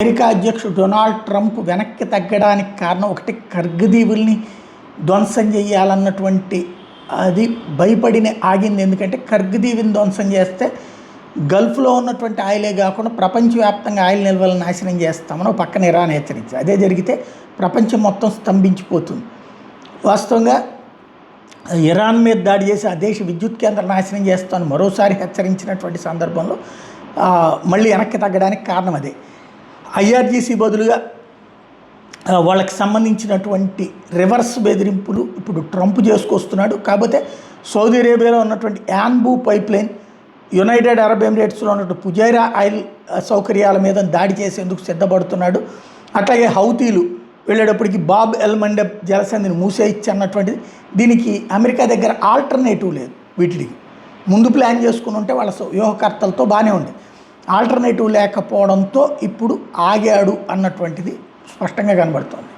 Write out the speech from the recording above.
America అధ్యక్షుడు Donald Trump వెనక్కి తగ్గడానికి కారణం ఒకటి, కర్గదీవుల్ని ధ్వంసం చేయాలన్నటువంటి అది భయపడిన ఆగింది. ఎందుకంటే కర్గదీవుని ధ్వంసం చేస్తే గల్ఫ్లో ఉన్నటువంటి ఆయిలే కాకుండా ప్రపంచవ్యాప్తంగా ఆయిల్ నిల్వలను నాశనం చేస్తామని పక్కన ఇరాన్ హెచ్చరించింది. అదే జరిగితే ప్రపంచం మొత్తం స్తంభించిపోతుంది. వాస్తవంగా ఇరాన్ మీద దాడి చేసి ఆ దేశ విద్యుత్ కేంద్రం నాశనం చేస్తామని మరోసారి హెచ్చరించినటువంటి సందర్భంలో మళ్ళీ వెనక్కి తగ్గడానికి కారణం అదే. ఐఆర్జీసీ బదులుగా వాళ్ళకి సంబంధించినటువంటి రివర్స్ బెదిరింపులు ఇప్పుడు ట్రంప్ చేసుకొస్తున్నాడు. కాకపోతే సౌదీ అరేబియాలో ఉన్నటువంటి యాన్బూ పైప్ లైన్, యునైటెడ్ అరబ్ ఎమిరేట్స్లో ఉన్నటువంటి పుజైరా ఆయిల్ సౌకర్యాల మీద దాడి చేసేందుకు సిద్ధపడుతున్నాడు. అట్లాగే హౌతీలు వెళ్ళేటప్పటికి బాబ్ ఎల్ మండబ్ జలసంధిని మూసేయచ్చు అన్నటువంటిది. దీనికి అమెరికా దగ్గర ఆల్టర్నేటివ్ లేదు. వీటికి ముందు ప్లాన్ చేసుకుని ఉంటే వాళ్ళ వ్యూహకర్తలతో బాగానే ఉంది. ఆల్టర్నేటివ్ లేకపోవడంతో ఇప్పుడు ఆగాడు అన్నటువంటిది స్పష్టంగా కనబడుతోంది.